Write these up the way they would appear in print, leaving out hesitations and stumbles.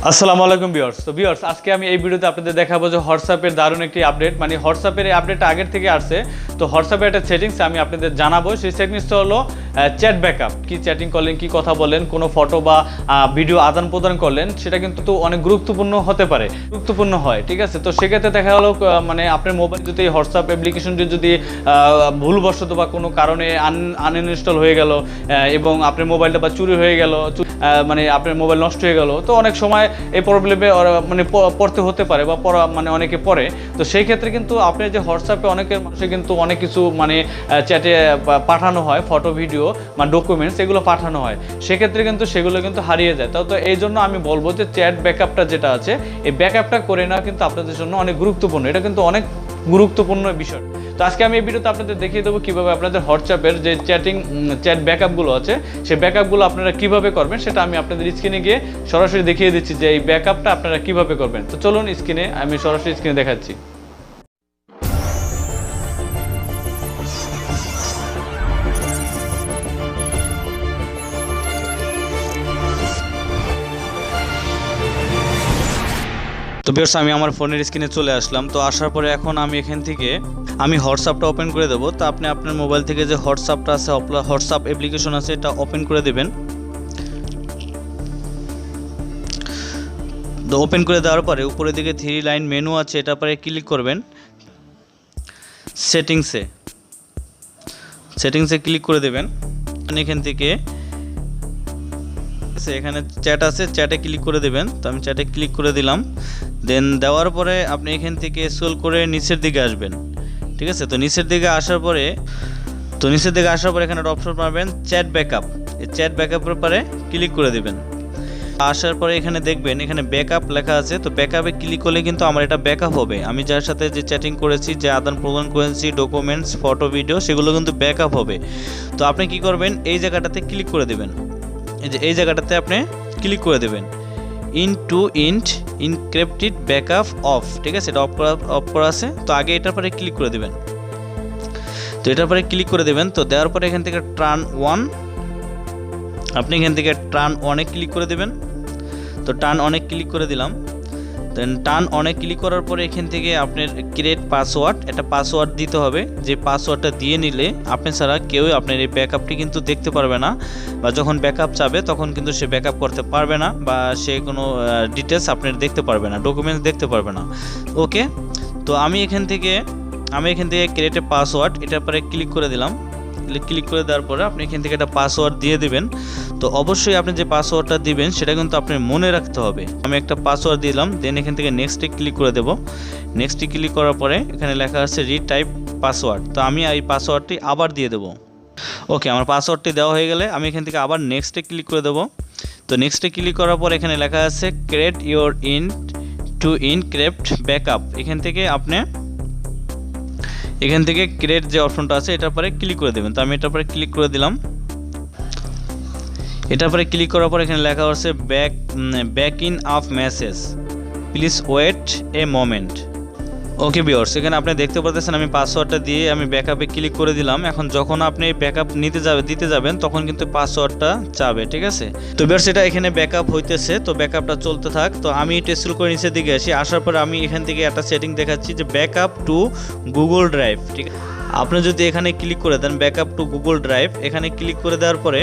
আসসালামু আলাইকুম ভিউয়ার্স। তো ভিউয়ার্স, আজকে আমি এই ভিডিওতে আপনাদের দেখাবো যে হোয়াটসঅ্যাপের দারুণ একটি আপডেট, মানে হোয়াটসঅ্যাপের এই আপডেটটা আগের থেকে আসছে। তো হোয়াটসঅ্যাপের একটা সেটিংস আমি আপনাদের জানাবো। সেই সেটিংসটা হলো চ্যাট ব্যাকআপ। কি চ্যাটিং করলেন, কি কথা বললেন, কোনো ফটো বা ভিডিও আদান প্রদান করলেন, সেটা কিন্তু অনেক গুরুত্বপূর্ণ হতে পারে, গুরুত্বপূর্ণ হয়। ঠিক আছে, তো সেক্ষেত্রে দেখা হলো মানে আপনার মোবাইল যদি হোয়াটসঅ্যাপ অ্যাপ্লিকেশনটি যদি ভুলবশত বা কোনো কারণে আনইনস্টল হয়ে গেল এবং আপনার মোবাইলটা বা চুরি হয়ে গেল, মানে আপনার মোবাইল নষ্ট হয়ে গেল, তো অনেক সময় এই প্রবলেমে মানে পড়তে হতে পারে বা মানে অনেকে পড়ে। তো সেই ক্ষেত্রে কিন্তু আপনি যে হোয়াটসঅ্যাপে অনেকের মানুষের কিন্তু অনেক কিছু মানে চ্যাটে পাঠানো হয়, ফটো ভিডিও বা ডকুমেন্টস, এগুলো পাঠানো হয়, সেক্ষেত্রে কিন্তু সেগুলো কিন্তু হারিয়ে যায়। তো এই জন্য আমি বলবো যে চ্যাট ব্যাকআপটা যেটা আছে, এই ব্যাকআপটা করে নেওয়া কিন্তু আপনাদের জন্য অনেক গুরুত্বপূর্ণ। এটা কিন্তু অনেক গুরুত্বপূর্ণ বিষয়। তো আজকে আমি এই ভিডিওতে আপনাদের দেখিয়ে দেবো কীভাবে আপনাদের হোয়াটসঅ্যাপের যে চ্যাট ব্যাকআপগুলো আছে, সেই ব্যাকআপগুলো আপনারা কীভাবে করবেন, সেটা আমি আপনাদের স্ক্রিনে গিয়ে সরাসরি দেখিয়ে দিচ্ছি যে এই ব্যাকআপটা আপনারা কীভাবে করবেন। তো চলুন স্ক্রিনে, আমি সরাসরি স্ক্রিনে দেখাচ্ছি। তো ভিউয়ার্স, আমি আমার ফোনের স্ক্রিনে চলে আসলাম। তো আসার পরে এখন আমি এখান থেকে আমি হোয়াটসঅ্যাপটা ওপেন করে দেবো। তো আপনি আপনার মোবাইল থেকে যে হোয়াটসঅ্যাপটা আছে, হোয়াটসঅ্যাপ অ্যাপ্লিকেশন আছে, এটা ওপেন করে দেবেন। তো ওপেন করে দেওয়ার পরে উপরের দিকে 3 লাইন মেনু আছে, এটার পরে ক্লিক করবেন। সেটিংসে ক্লিক করে দেবেন। এখান থেকে এখানে চ্যাট আছে, চ্যাটে ক্লিক করে দেবেন। তো আমি চ্যাটে ক্লিক করে দিলাম। দেন দেওয়ার পরে আপনি এখান থেকে স্ক্রল করে নিচের দিকে আসবেন। ঠিক আছে, তো নিচের দিকে আসার পরে এখানে একটা অপশন পাবেন চ্যাট ব্যাকআপ। এই চ্যাট ব্যাকআপের পরে ক্লিক করে দেবেন। আসার পরে এখানে দেখবেন এখানে ব্যাকআপ লেখা আছে। তো ব্যাকআপে ক্লিক করলে কিন্তু আমার এটা ব্যাকআপ হবে। আমি যার সাথে যে চ্যাটিং করেছি, যে আদান প্রদান করেছি, ডকুমেন্টস, ফটো, ভিডিও, সেগুলো কিন্তু ব্যাকআপ হবে। তো আপনি কি করবেন, এই জায়গাটাতে ক্লিক করে দেবেন। এই জায়গাটাতে আপনি ক্লিক করে দেবেন ইনক্রিপ্টেড ব্যাকআপ অফ। ঠিক আছে, এটা অফ করা আছে। তো আগে এটার পরে ক্লিক করে দেবেন। তো এটার পরে ক্লিক করে দেবেন। তো দেওয়ার পরে এখান থেকে আপনি এখান থেকে টার্ন অনে ক্লিক করে দেবেন। তো টার্ন অনে ক্লিক করে দিলাম। দেন টার্ন অনে ক্লিক করার পরে এখান থেকে আপনার ক্রিয়েট পাসওয়ার্ড, এটা পাসওয়ার্ড দিতে হবে। যে পাসওয়ার্ডটা দিয়ে নিলে আপনি ছাড়া কেউ আপনার এই ব্যাকআপটি কিন্তু দেখতে পারবে না, বা যখন ব্যাকআপ চাবে তখন কিন্তু সে ব্যাকআপ করতে পারবে না, বা সে কোনো ডিটেলস আপনার দেখতে পারবে না, ডকুমেন্টস দেখতে পারবে না। ওকে, তো আমি এখান থেকে ক্রিয়েট এ পাসওয়ার্ড, এটার পরে ক্লিক করে দিলাম। ক্লিক করে দেওয়ার পরে আপনি এখান থেকে একটা পাসওয়ার্ড দিয়ে দিবেন। তো অবশ্যই আপনি যে পাসওয়ার্ডটা দিবেন সেটা কিন্তু আপনার মনে রাখতে হবে। আমি একটা পাসওয়ার্ড দিলাম। দেন এখান থেকে নেক্সটে ক্লিক করে দেব। নেক্সটে ক্লিক করার পরে এখানে লেখা আছে রিটাইপ পাসওয়ার্ড। তো আমি এই পাসওয়ার্ডটি আবার দিয়ে দেব। ওকে, আমার পাসওয়ার্ডটি দেওয়া হয়ে গেলে আমি এখান থেকে আবার নেক্সটে ক্লিক করে দেব। তো নেক্সটে ক্লিক করার পর এখানে লেখা আছে ক্রিয়েট ইওর ইনক্রিপ্ট ব্যাকআপ। এখান থেকে ক্রিয়েট যে অপশনটা আছে, এটার পরে ক্লিক করে দেবেন। তো আমি এটার পরে ক্লিক করে দিলাম। এটার পরে ক্লিক করার পর এখানে লেখা আছে back in of message, please wait a moment. Okay viewers, এখানে আপনি দেখতে পাচ্ছেন আমি পাসওয়ার্ডটা দিয়ে আমি ব্যাকআপে ক্লিক করে দিলাম। এখন যখন আপনি ব্যাকআপ দিতে যাবেন তখন কিন্তু পাসওয়ার্ডটা চাবে। ঠিক আছে, তো ভিউয়ার্স এটা এখানে ব্যাকআপ হইতেছে, তো ব্যাকআপটা চলতে থাক। তো আমি টেস্ট করে নিচের দিকে আসি। আসার পর আমি এখান থেকে একটা সেটিং দেখাচ্ছি যে ব্যাকআপ টু গুগল ড্রাইভ। ঠিক আছে, আপনি যদি এখানে ক্লিক করে দেন ব্যাকআপ টু গুগল ড্রাইভ, এখানে ক্লিক করে দেওয়ার পরে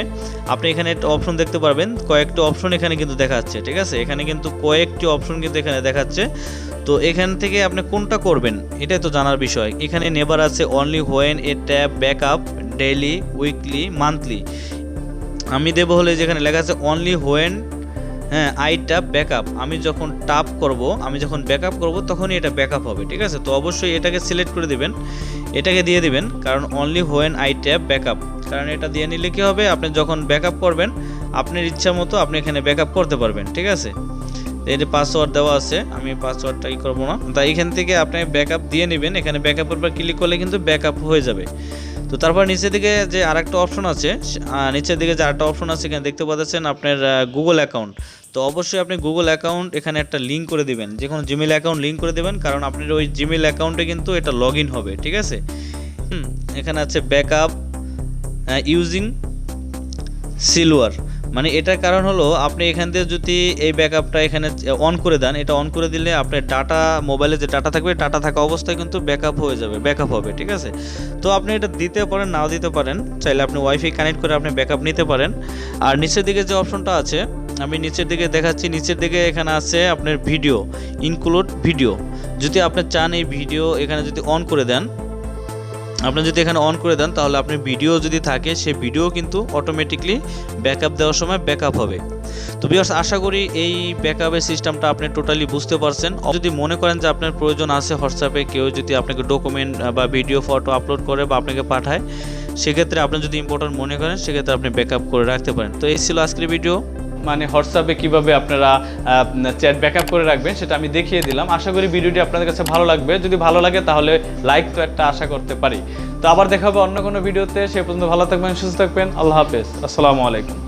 আপনি এখানে একটা অপশন দেখতে পারবেন, কয়েকটা অপশন এখানে কিন্তু দেখাচ্ছে। ঠিক আছে, এখানে কিন্তু কয়েকটি অপশন কিন্তু এখানে দেখাচ্ছে। তো এখান থেকে আপনি কোনটা করবেন এটাই তো জানার বিষয়। এখানে নেবার আছে only when a tab backup daily, weekly, monthly. আমি দেবো হলে যেখানে লেখা আছে only when I tap backup. আমি যখন ব্যাকআপ করব তখনই এটা ব্যাকআপ হবে। ঠিক আছে, তো অবশ্যই এটাকে সিলেক্ট করে দিবেন, এটাকে দিয়ে দিবেন, কারণ only when I tap backup. কারণ এটা দিয়ে নিলে কি হবে, আপনি যখন ব্যাকআপ করবেন আপনার ইচ্ছা মতো আপনি এখানে ব্যাকআপ করতে পারবেন। ঠিক আছে, এই যে পাসওয়ার্ড দেওয়া আছে, আমি পাসওয়ার্ডটা করবো না। তাই এখান থেকে আপনি ব্যাকআপ দিয়ে নেবেন। এখানে ব্যাকআপের পর ক্লিক করলে কিন্তু ব্যাকআপ হয়ে যাবে। তো তারপর নিচের দিকে যে আরেকটা অপশন আছে, এখানে দেখতে পাচ্ছেন আপনার গুগল অ্যাকাউন্ট। তো অবশ্যই আপনি গুগল অ্যাকাউন্ট এখানে একটা লিঙ্ক করে দিবেন, যে কোনো জিমেল অ্যাকাউন্ট লিঙ্ক করে দেবেন, কারণ আপনার ওই জিমেল অ্যাকাউন্টে কিন্তু এটা লগ ইন হবে। ঠিক আছে, এখানে আছে ব্যাকআপ ইউজিং সিলওয়ার, মানে এটার কারণ হলো আপনি এখান থেকে যদি এই ব্যাকআপটা এখানে অন করে দেন, এটা অন করে দিলে আপনার ডাটা, মোবাইলে যে ডাটা থাকবে, ডাটা থাকা অবস্থায় কিন্তু ব্যাকআপ হয়ে যাবে, ব্যাকআপ হবে, ঠিক আছে। তো আপনি এটা দিতে পারেন, নাও দিতে পারেন, চাইলে আপনি ওয়াইফাই কানেক্ট করে আপনি ব্যাকআপ নিতে পারেন। আর নিচের দিকে যে অপশনটা আছে, আমি নিচের দিকে দেখাচ্ছি, নিচের দিকে এখানে আছে আপনার ভিডিও, ইনক্লুড ভিডিও। যদি আপনি চান এই ভিডিও এখানে যদি অন করে দেন, আপনি যদি এখানে অন করে দেন, তাহলে আপনার ভিডিও যদি থাকে সেই ভিডিও কিন্তু অটোমেটিকলি ব্যাকআপ দেওয়ার সময় ব্যাকআপ হবে। তো ভিউয়ার্স, আশা করি এই ব্যাকআপের সিস্টেমটা আপনি টোটালি বুঝতে পারছেন। যদি মনে করেন যে আপনার প্রয়োজন আছে হোয়াটসঅ্যাপে কেউ যদি আপনাকে ডকুমেন্ট বা ভিডিও ফটো আপলোড করে বা আপনাকে পাঠায়, সেক্ষেত্রে আপনি যদি ইম্পর্টেন্ট মনে করেন, সেক্ষেত্রে আপনি ব্যাকআপ করে রাখতে পারেন। তো এই ছিল আজকের ভিডিও, মানে হোয়াটসঅ্যাপে কিভাবে আপনারা চ্যাট ব্যাকআপ করে রাখবেন সেটা আমি দেখিয়ে দিলাম। আশা করি ভিডিওটি আপনাদের কাছে ভালো লাগবে। যদি ভালো লাগে তাহলে লাইক তো একটা আশা করতে পারি। তো আবার দেখা হবে অন্য কোনো ভিডিওতে। সে পর্যন্ত ভালো থাকবেন, সুস্থ থাকবেন। আল্লাহ হাফেজ, আসসালামু আলাইকুম।